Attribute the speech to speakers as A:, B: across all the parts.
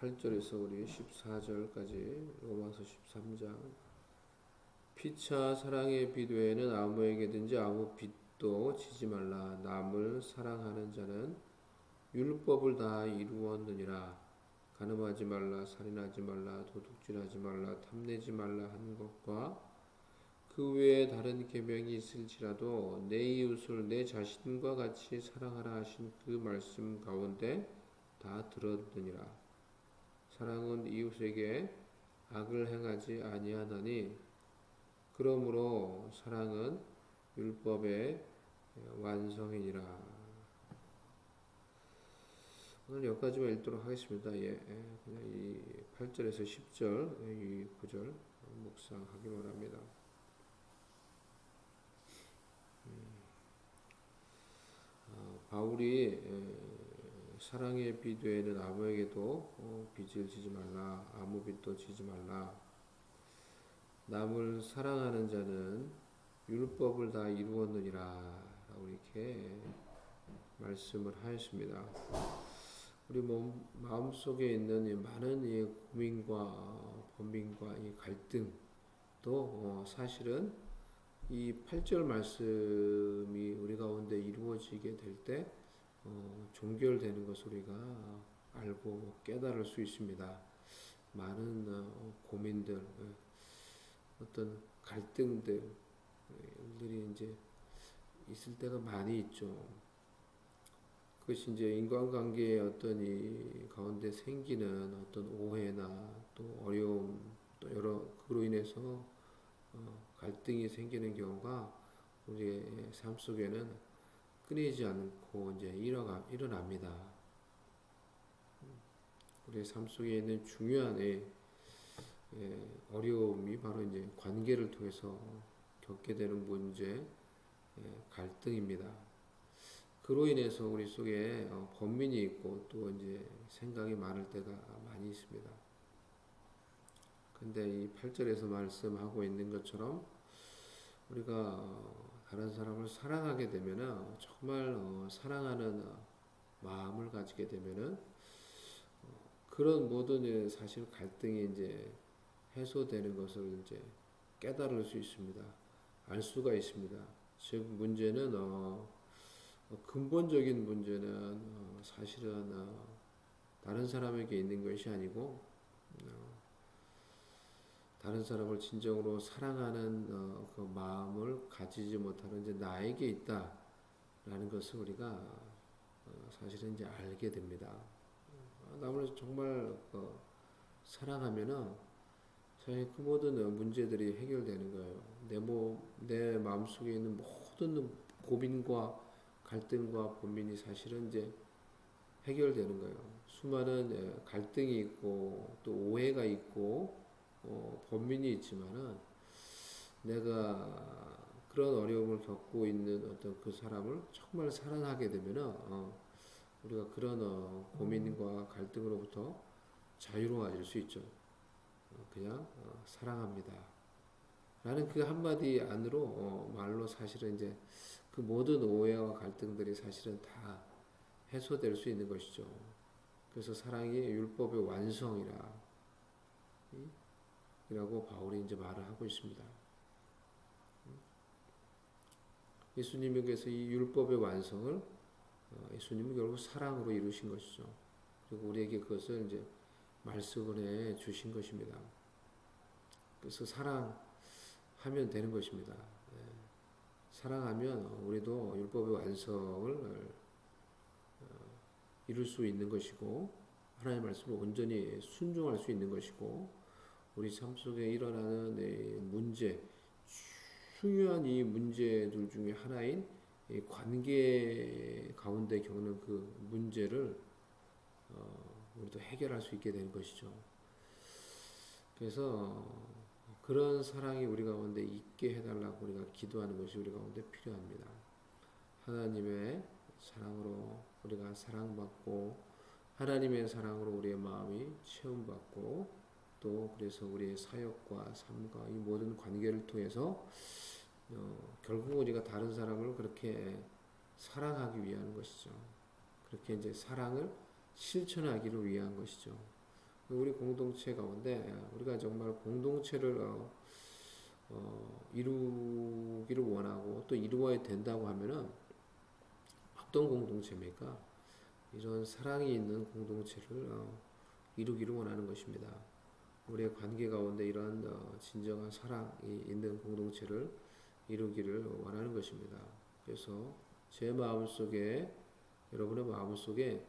A: 8절에서 우리 14절까지 로마서 13장. 피차 사랑의 빚 외에는 아무에게든지 아무 빚도 지지 말라. 남을 사랑하는 자는 율법을 다 이루었느니라. 간음하지 말라, 살인하지 말라, 도둑질하지 말라, 탐내지 말라 하는 것과 그 외에 다른 계명이 있을지라도 내 이웃을 내 자신과 같이 사랑하라 하신 그 말씀 가운데 다 들었느니라. 사랑은 이웃에게 악을 행하지 아니하나니 그러므로 사랑은 율법의 완성이니라. 오늘 여기까지만 읽도록 하겠습니다. 그냥 이 8절에서 10절, 이 9절 묵상하기 바랍니다. 바울이 사랑의 빚 외에는 아무에게도 빚을 지지 말라, 아무 빚도 지지 말라. 남을 사랑하는 자는 율법을 다 이루었느니라 라고 이렇게 말씀을 하였습니다. 우리 마음속에 있는 이 많은 이 고민과 번민과 이 갈등도 사실은 이 8절 말씀이 우리 가운데 이루어지게 될 때 종결되는 것을 우리가 알고 깨달을 수 있습니다. 많은 고민들, 어떤 갈등들이 이제 있을 때가 많이 있죠. 그것이 이제 인간관계의 어떤 이 가운데 생기는 어떤 오해나 또 어려움, 또 여러 그로 인해서 갈등이 생기는 경우가 우리의 삶 속에는 끊이지 않고 이제 일어납니다. 우리의 삶 속에 있는 중요한 어려움이 바로 이제 관계를 통해서 겪게 되는 문제, 갈등입니다. 그로 인해서 우리 속에 번민이 있고 또 이제 생각이 많을 때가 많이 있습니다. 근데 이 8절에서 말씀하고 있는 것처럼 우리가 다른 사람을 사랑하게 되면은 정말 사랑하는 마음을 가지게 되면은 그런 모든 사실 갈등이 이제 해소되는 것을 이제 깨달을 수 있습니다. 알 수가 있습니다. 즉 문제는 근본적인 문제는 사실은 다른 사람에게 있는 것이 아니고 다른 사람을 진정으로 사랑하는 그 마음을 가지지 못하는 이제 나에게 있다라는 것을 우리가 사실은 이제 알게 됩니다. 남을 정말 사랑하면은 사실 그 모든 문제들이 해결되는 거예요. 내 마음속에 있는 모든 고민과 갈등과 번민이 사실은 이제 해결되는 거예요. 수많은 갈등이 있고 또 오해가 있고 번민이 있지만은 내가 그런 어려움을 겪고 있는 어떤 그 사람을 정말 사랑하게 되면은 우리가 그런 고민과 갈등으로부터 자유로워질 수 있죠. 그냥 사랑합니다. 라는 그 한마디 안으로 말로 사실은 이제 그 모든 오해와 갈등들이 사실은 다 해소될 수 있는 것이죠. 그래서 사랑이 율법의 완성이라 이라고 바울이 이제 말을 하고 있습니다. 예수님께서 이 율법의 완성을 예수님은 결국 사랑으로 이루신 것이죠. 그리고 우리에게 그것을 이제 말씀을 해 주신 것입니다. 그래서 사랑하면 되는 것입니다. 사랑하면 우리도 율법의 완성을 이룰 수 있는 것이고 하나님의 말씀을 온전히 순종할 수 있는 것이고 우리 삶 속에 일어나는 문제, 중요한 이 문제들 중에 하나인 이 관계 가운데 겪는 그 문제를 우리도 해결할 수 있게 되는 것이죠. 그래서 그런 사랑이 우리 가운데 있게 해달라고 우리가 기도하는 것이 우리 가운데 필요합니다. 하나님의 사랑으로 우리가 사랑받고 하나님의 사랑으로 우리의 마음이 체험받고 또 그래서 우리의 사역과 삶과 이 모든 관계를 통해서 결국 우리가 다른 사람을 그렇게 사랑하기 위한 것이죠. 그렇게 이제 사랑을 실천하기를 위한 것이죠. 우리 공동체 가운데 우리가 정말 공동체를 이루기를 원하고 또 이루어야 된다고 하면은 어떤 공동체입니까? 이런 사랑이 있는 공동체를 이루기를 원하는 것입니다. 우리의 관계 가운데 이런 진정한 사랑이 있는 공동체를 이루기를 원하는 것입니다. 그래서 제 마음속에 여러분의 마음속에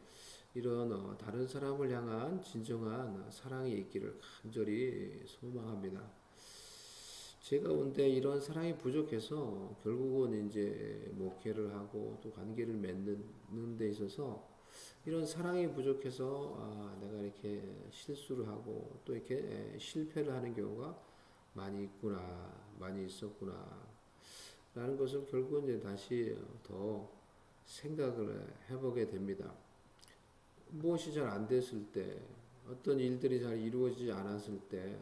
A: 이런 다른 사람을 향한 진정한 사랑이 있기를 간절히 소망합니다. 제 가운데 이런 사랑이 부족해서 결국은 이제 목회를 하고 또 관계를 맺는 데 있어서 이런 사랑이 부족해서 내가 이렇게 실수를 하고 또 이렇게 실패를 하는 경우가 많이 있구나, 많이 있었구나 라는 것을 결국은 이제 다시 더 생각을 해보게 됩니다. 무엇이 잘 안 됐을 때, 어떤 일들이 잘 이루어지지 않았을 때,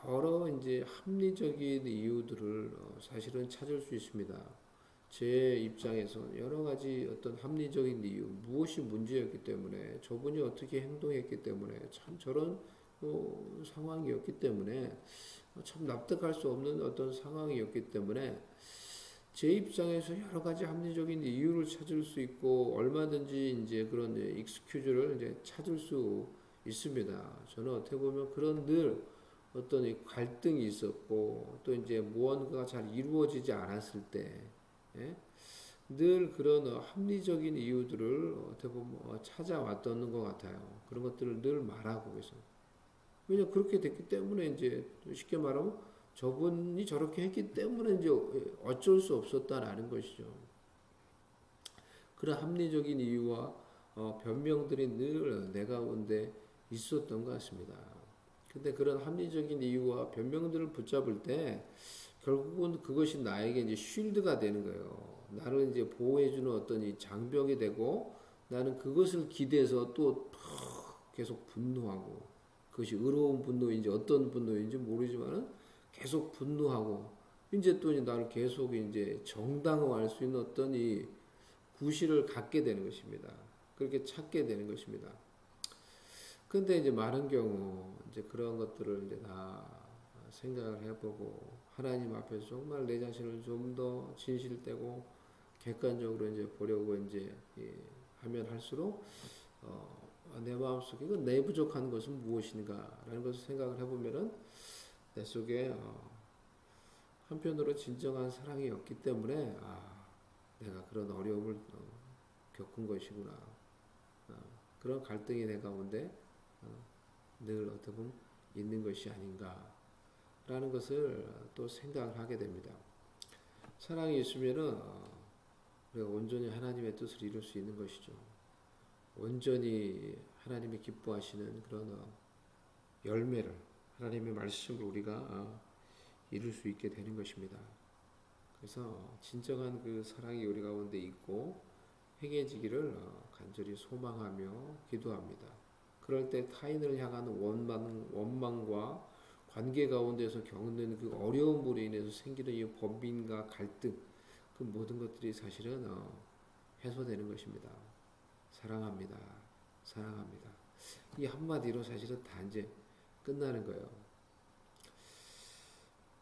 A: 여러 이제 합리적인 이유들을 사실은 찾을 수 있습니다. 제 입장에서 여러 가지 어떤 합리적인 이유, 무엇이 문제였기 때문에, 저분이 어떻게 행동했기 때문에, 참 저런 상황이었기 때문에, 참 납득할 수 없는 어떤 상황이었기 때문에, 제 입장에서 여러 가지 합리적인 이유를 찾을 수 있고 얼마든지 이제 그런 익스큐즈를 이제 찾을 수 있습니다. 저는 어떻게 보면 그런 늘 어떤 갈등이 있었고 또 이제 무언가가 잘 이루어지지 않았을 때, 예? 늘 그런 합리적인 이유들을 어떻게 보면 찾아왔던 것 같아요. 그런 것들을 늘 말하고 계속. 왜냐 그렇게 됐기 때문에 이제 쉽게 말하면 저분이 저렇게 했기 때문에 이제 어쩔 수 없었다라는 것이죠. 그런 합리적인 이유와 변명들이 늘 내 가운데 있었던 것 같습니다. 근데 그런 합리적인 이유와 변명들을 붙잡을 때 결국은 그것이 나에게 이제 쉴드가 되는 거예요. 나를 이제 보호해주는 어떤 이 장벽이 되고 나는 그것을 기대서 또 계속 분노하고 그것이 의로운 분노인지 어떤 분노인지 모르지만은 계속 분노하고 이제 또 나를 계속 이제 정당화할 수 있는 어떤 이 구실을 갖게 되는 것입니다. 그렇게 찾게 되는 것입니다. 근데 이제 많은 경우 이제 그런 것들을 이제 다 생각을 해보고 하나님 앞에서 정말 내 자신을 좀 더 진실되고 객관적으로 이제 보려고 이제 하면 할수록 내 마음속에 이건 내 부족한 것은 무엇인가라는 것을 생각을 해보면은 내 속에 한편으로 진정한 사랑이 없기 때문에 내가 그런 어려움을 겪은 것이구나. 그런 갈등이 내 가운데 늘 어떻게 보면 있는 것이 아닌가라는 것을 또 생각을 하게 됩니다. 사랑이 있으면은 우리가 온전히 하나님의 뜻을 이룰 수 있는 것이죠. 온전히 하나님이 기뻐하시는 그런 열매를 하나님의 말씀을 우리가 이룰 수 있게 되는 것입니다. 그래서 진정한 그 사랑이 우리 가운데 있고 행해지기를 간절히 소망하며 기도합니다. 그럴 때 타인을 향한 원망과 관계 가운데서 겪는 그 어려움으로 인해서 생기는 이 범민과 갈등, 그 모든 것들이 사실은 해소되는 것입니다. 사랑합니다. 사랑합니다. 이 한마디로 사실은 다 이제 끝나는 거예요.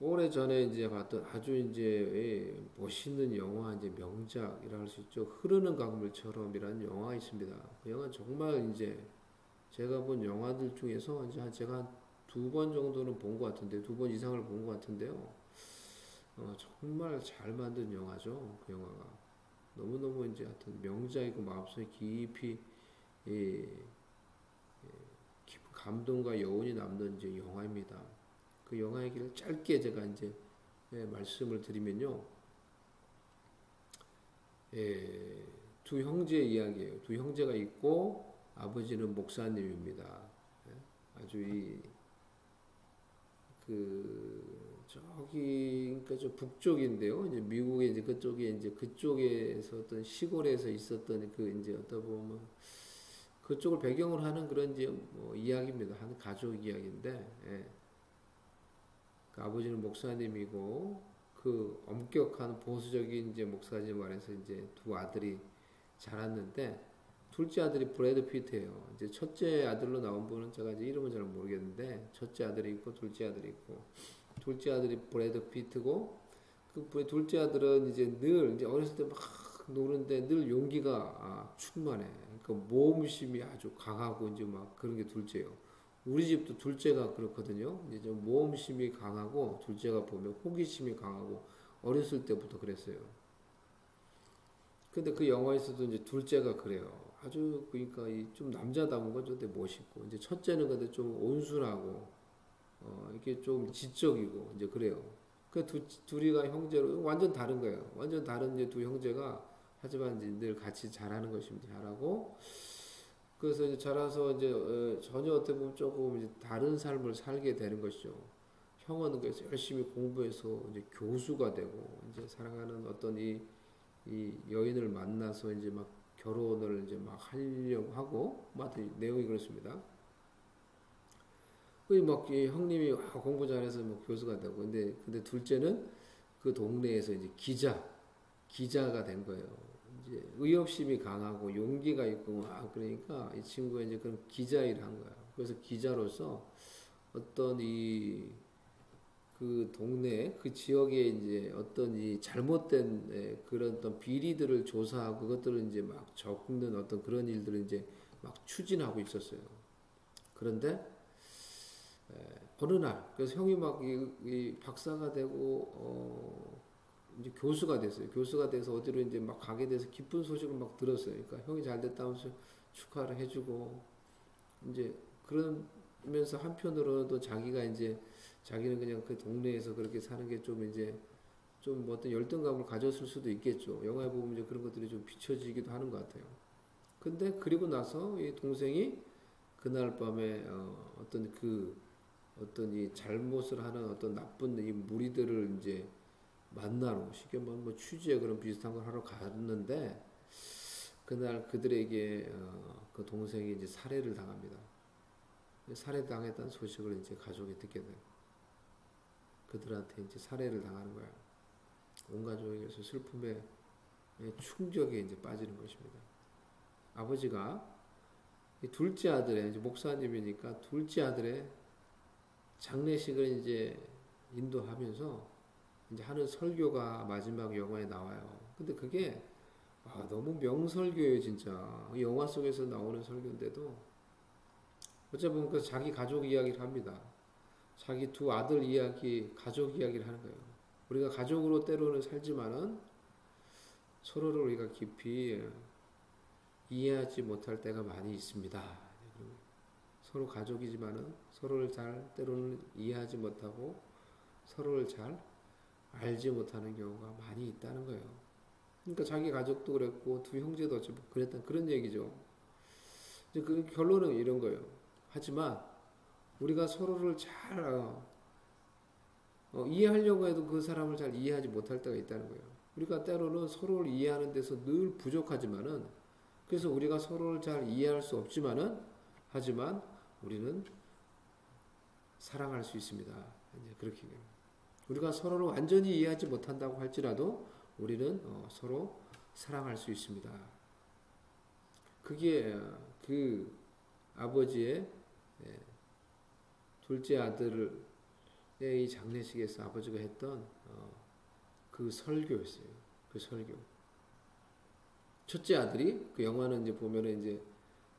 A: 오래전에 이제 봤던 아주 이제 멋있는 영화, 이제 명작이라 할 수 있죠. 흐르는 강물처럼이라는 영화가 있습니다. 그 영화 정말 이제 제가 본 영화들 중에서 이제 제가 두 번 정도는 본 것 같은데, 두 번 이상을 본 것 같은데요. 정말 잘 만든 영화죠. 그 영화가. 너무너무 이제 하여튼 명작이고 마음속에 깊이 깊은 감동과 여운이 남는 이제 영화입니다. 그 영화 얘기를 짧게 제가 이제 말씀을 드리면요. 두 형제의 이야기예요. 두 형제가 있고 아버지는 목사님입니다. 아주 저기 그러니까 저 북쪽인데요. 이제 미국의 이제 그쪽에서 어떤 시골에서 있었던 그 이제 어떤 보면 그쪽을 배경으로 하는 그런 이제 뭐 이야기입니다. 한 가족 이야기인데. 그 아버지는 목사님이고 그 엄격한 보수적인 이제 목사님 안에서 이제 두 아들이 자랐는데 둘째 아들이 브래드 피트예요. 이제 첫째 아들로 나온 분은 제가 이제 이름은 잘 모르겠는데 첫째 아들이 있고 둘째 아들이 있고 둘째 아들이 브래드 피트고 그 둘째 아들은 이제 늘 이제 어렸을 때 막 노는데 늘 용기가 충만해. 그러니까 모험심이 아주 강하고 이제 막 그런 게 둘째예요. 우리 집도 둘째가 그렇거든요. 이제 좀 모험심이 강하고 둘째가 보면 호기심이 강하고 어렸을 때부터 그랬어요. 근데 그 영화에서도 이제 둘째가 그래요. 아주 그러니까 좀 남자다운 거죠. 되게 멋있고 이제 첫째는 근데 좀 온순하고 이게 좀 지적이고 이제 그래요. 그 둘이가 형제로 완전 다른 거예요. 완전 다른 이제 두 형제가 하지만 이제 늘 같이 잘하는 것입니다. 잘하고 그래서 이제 자라서 이제 전혀 어떻게 보면 조금 이제 다른 삶을 살게 되는 것이죠. 형은 그래서 열심히 공부해서 이제 교수가 되고 이제 사랑하는 어떤 이 여인을 만나서 이제 막 결혼을 이제 막 하려고 하고 막 내용이 그렇습니다. 그막이 형님이 공부 잘해서 뭐 교수가 되고 근데 둘째는 그 동네에서 이제 기자가 된 거예요. 이제 의협심이 강하고 용기가 있고 그러니까 이 친구가 이제 그런 기자 일을 한 거야. 그래서 기자로서 어떤 그 동네 그 지역에 이제 어떤 이 잘못된 그런 어떤 비리들을 조사하고 그것들을 이제 막 적는 어떤 그런 일들을 이제 막 추진하고 있었어요. 그런데 어느 날 그래서 형이 막 이 박사가 되고 이제 교수가 됐어요. 교수가 돼서 어디로 이제 막 가게 돼서 기쁜 소식을 막 들었어요. 그러니까 형이 잘 됐다면서 축하를 해주고 이제 그러면서 한편으로도 자기는 그냥 그 동네에서 그렇게 사는 게 좀 이제 좀 뭐 어떤 열등감을 가졌을 수도 있겠죠. 영화에 보면 이제 그런 것들이 좀 비춰지기도 하는 것 같아요. 근데 그리고 나서 이 동생이 그날 밤에 어떤 이 잘못을 하는 어떤 나쁜 이 무리들을 이제 만나러 쉽게 말하면 뭐 취재 그런 비슷한 걸 하러 갔는데 그날 그들에게 그 동생이 이제 살해를 당합니다. 살해당했다는 소식을 이제 가족이 듣게 돼요. 그들한테 이제 살해를 당하는 거야. 온 가족에서 슬픔에 충격에 이제 빠지는 것입니다. 아버지가 이 둘째 아들의 이제 목사님이니까 둘째 아들의 장례식을 이제 인도하면서 이제 하는 설교가 마지막 영화에 나와요. 근데 그게 너무 명설교예요, 진짜. 영화 속에서 나오는 설교인데도 어쩌면 그 자기 가족 이야기를 합니다. 자기 두 아들 이야기, 가족 이야기를 하는 거예요. 우리가 가족으로 때로는 살지만은 서로를 우리가 깊이 이해하지 못할 때가 많이 있습니다. 서로 가족이지만은 서로를 때로는 이해하지 못하고 서로를 잘 알지 못하는 경우가 많이 있다는 거예요. 그러니까 자기 가족도 그랬고 두 형제도 어차피 그랬던 그런 얘기죠. 이제 그 결론은 이런 거예요. 하지만 우리가 서로를 잘 이해하려고 해도 그 사람을 잘 이해하지 못할 때가 있다는 거예요. 우리가 때로는 서로를 이해하는 데서 늘 부족하지만은 그래서 우리가 서로를 잘 이해할 수 없지만은 하지만 우리는 사랑할 수 있습니다. 이제 그렇게 우리가 서로를 완전히 이해하지 못한다고 할지라도 우리는 서로 사랑할 수 있습니다. 그게 그 아버지의 둘째 아들의 이 장례식에서 아버지가 했던 그 설교였어요. 그 설교. 첫째 아들이 그 영화는 이제 보면은 이제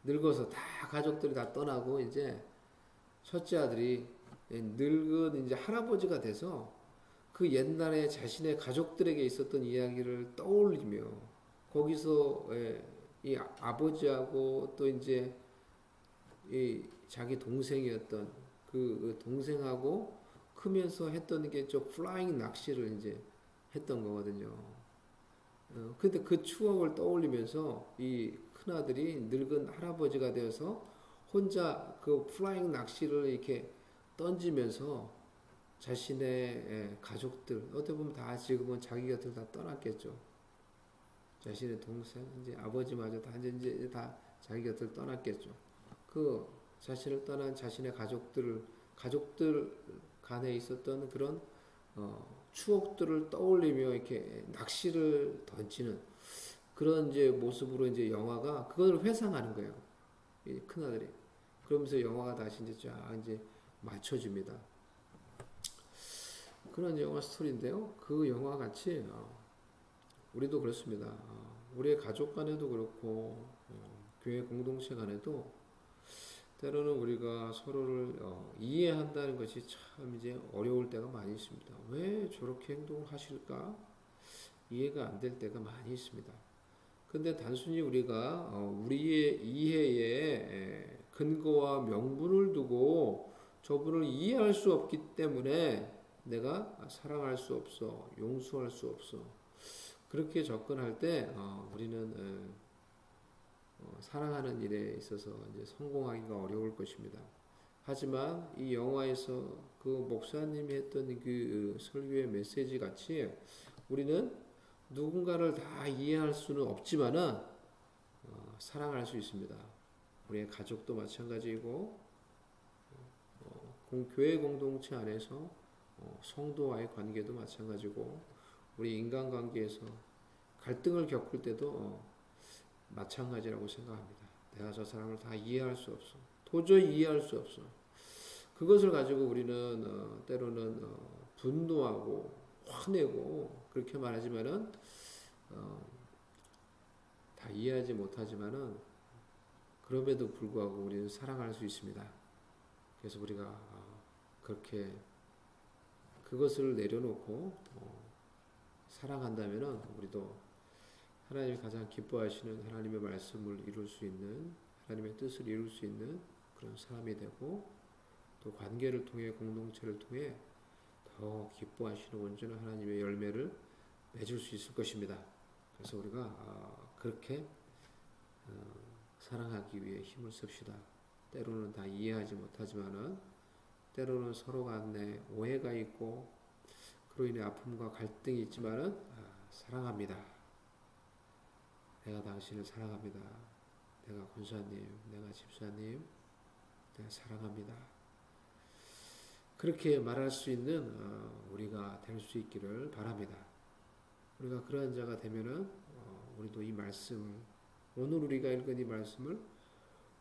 A: 늙어서 다 가족들이 다 떠나고 이제 첫째 아들이 늙은 이제 할아버지가 돼서 그 옛날에 자신의 가족들에게 있었던 이야기를 떠올리며 거기서 이 아버지하고 또 이제 이 자기 동생이었던 그 동생하고 크면서 했던 게 저 플라잉 낚시를 이제 했던 거거든요. 근데 그 추억을 떠올리면서 이 큰아들이 늙은 할아버지가 되어서 혼자 그 플라잉 낚시를 이렇게 던지면서 자신의 가족들, 어떻게 보면 다 지금은 자기 곁을 다 떠났겠죠. 자신의 동생, 이제 아버지마저 다 이제 다 자기 곁을 떠났겠죠. 그 자신을 떠난 자신의 가족들 간에 있었던 그런 추억들을 떠올리며 이렇게 낚시를 던지는 그런 이제 모습으로 이제 영화가 그걸 회상하는 거예요. 이 큰아들이. 그러면서 영화가 다시 이제 쫙 이제 맞춰집니다. 그런 영화 스토리인데요. 그 영화 같이 우리도 그렇습니다. 우리의 가족 간에도 그렇고 교회 공동체 간에도 때로는 우리가 서로를 이해한다는 것이 참 이제 어려울 때가 많이 있습니다. 왜 저렇게 행동을 하실까? 이해가 안 될 때가 많이 있습니다. 근데 단순히 우리가 우리의 이해에 근거와 명분을 두고 저분을 이해할 수 없기 때문에 내가 사랑할 수 없어, 용서할 수 없어. 그렇게 접근할 때 우리는 사랑하는 일에 있어서 이제 성공하기가 어려울 것입니다. 하지만 이 영화에서 그 목사님이 했던 그 설교의 메시지 같이 우리는 누군가를 다 이해할 수는 없지만은 사랑할 수 있습니다. 우리의 가족도 마찬가지이고 교회 공동체 안에서 성도와의 관계도 마찬가지고 우리 인간관계에서 갈등을 겪을 때도 마찬가지라고 생각합니다. 내가 저 사람을 다 이해할 수 없어. 도저히 이해할 수 없어. 그것을 가지고 우리는 때로는 분노하고 화내고 그렇게 말하지만은 다 이해하지 못하지만은 그럼에도 불구하고 우리는 사랑할 수 있습니다. 그래서 우리가 그렇게 그것을 내려놓고 사랑한다면은 우리도 하나님이 가장 기뻐하시는 하나님의 말씀을 이룰 수 있는 하나님의 뜻을 이룰 수 있는 그런 사람이 되고 또 관계를 통해 공동체를 통해 더 기뻐하시는 온전한 하나님의 열매를 맺을 수 있을 것입니다. 그래서 우리가 그렇게 사랑하기 위해 힘을 씁시다. 때로는 다 이해하지 못하지만은 때로는 서로 간에 오해가 있고 그로 인해 아픔과 갈등이 있지만은 사랑합니다. 내가 당신을 사랑합니다. 내가 권사님, 내가 집사님, 내가 사랑합니다. 그렇게 말할 수 있는 우리가 될 수 있기를 바랍니다. 우리가 그러한 자가 되면은 우리도 이 말씀을 오늘 우리가 읽은 이 말씀을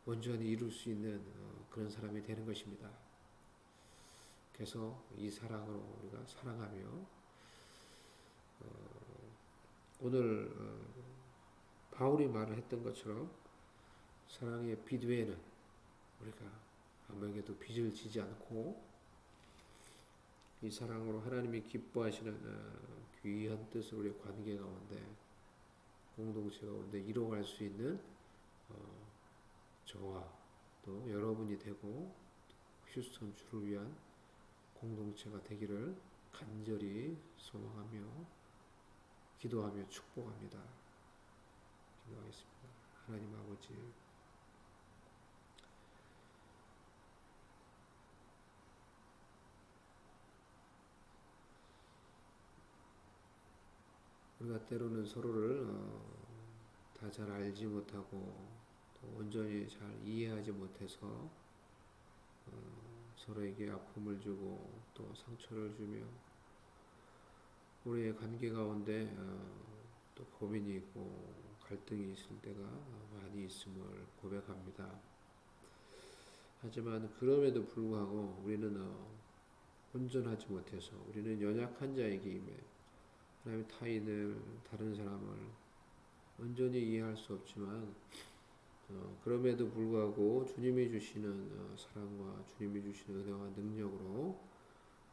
A: 온전히 이룰 수 있는 그런 사람이 되는 것입니다. 그래서 이 사랑으로 우리가 사랑하며 오늘 바울이 말을 했던 것처럼 사랑의 빛 외에는 우리가 아무에게도 빚을 지지 않고 이 사랑으로 하나님이 기뻐하시는 귀한 뜻을 우리의 관계 가운데 공동체 가운데 이루어갈 수 있는 저와 또 여러분이 되고 휴스턴 주를 위한 공동체가 되기를 간절히 소망하며 기도하며 축복합니다. 기도하겠습니다. 하나님 아버지, 우리가 때로는 서로를 다 잘 알지 못하고 또 온전히 잘 이해하지 못해서 서로에게 아픔을 주고 또 상처를 주며 우리의 관계 가운데 또 고민이 있고 갈등이 있을 때가 많이 있음을 고백합니다. 하지만 그럼에도 불구하고 우리는 온전하지 못해서 우리는 연약한 자이기 임해 하나님의 타인을 다른 사람을 온전히 이해할 수 없지만 그럼에도 불구하고 주님이 주시는 사랑과 주님이 주시는 은혜와 능력으로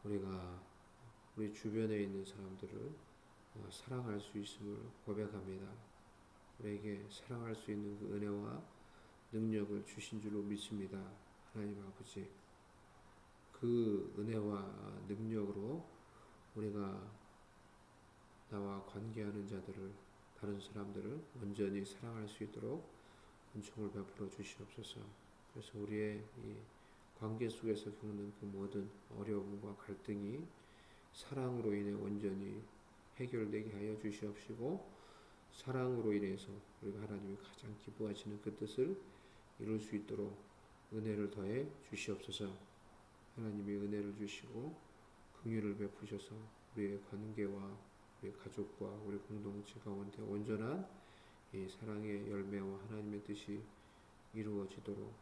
A: 우리가 우리 주변에 있는 사람들을 사랑할 수 있음을 고백합니다. 우리에게 사랑할 수 있는 그 은혜와 능력을 주신 줄로 믿습니다. 하나님 아버지, 그 은혜와 능력으로 우리가 나와 관계하는 자들을 다른 사람들을 온전히 사랑할 수 있도록 은총을 베풀어 주시옵소서. 그래서 우리의 이 관계 속에서 겪는 그 모든 어려움과 갈등이 사랑으로 인해 온전히 해결되게 하여 주시옵시고 사랑으로 인해서 우리가 하나님이 가장 기뻐하시는 그 뜻을 이룰 수 있도록 은혜를 더해 주시옵소서. 하나님이 은혜를 주시고 긍휼을 베푸셔서 우리의 관계와 우리 가족과 우리 공동체 가운데 온전한 이 사랑의 열매와 하나님의 뜻이 이루어지도록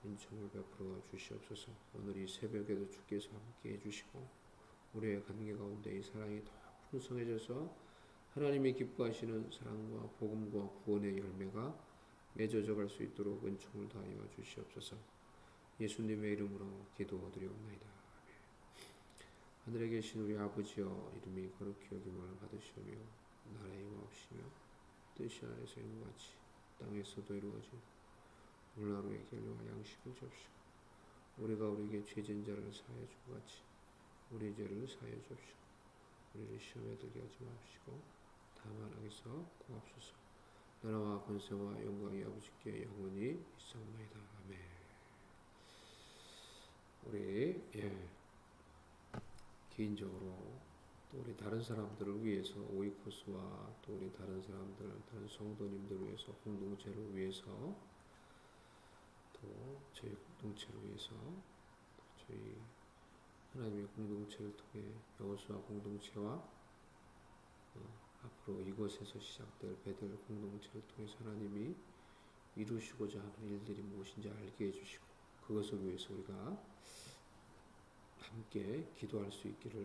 A: 은총을 베풀어 주시옵소서. 오늘 이 새벽에도 주께서 함께 해주시고 우리의 관계 가운데 이 사랑이 더 풍성해져서 하나님이 기뻐하시는 사랑과 복음과 구원의 열매가 맺어져 갈 수 있도록 은총을 다하여 주시옵소서. 예수님의 이름으로 기도드리옵나이다. 아멘. 하늘에 계신 우리 아버지여, 이름이 거룩히 여김을 받으시오며 나라의 마옵시며 뜻이 하늘에서 이룬 것 같이 땅에서도 이루어진 오늘 하루의 길과 양식을 주옵시고 우리가 우리에게 죄진 자를 사하여 준 것 같이 우리 죄를 사하여 주옵시고 우리를 시험에 들게 하지 마옵시고 다만 악에서 구하옵소서. 나라와 권세와 영광이 아버지께 영원히 있사옵나이다. 아멘. 우리 개인적으로 또 우리 다른 사람들을 위해서 오이코스와 또 우리 다른 사람들, 다른 성도님들을 위해서, 공동체를 위해서, 또 저희 공동체를 위해서, 저희 하나님의 공동체를 통해 여호수아 공동체와 앞으로 이곳에서 시작될 베들 공동체를 통해서 하나님이 이루시고자 하는 일들이 무엇인지 알게 해주시고 그것을 위해서 우리가 함께 기도할 수 있기를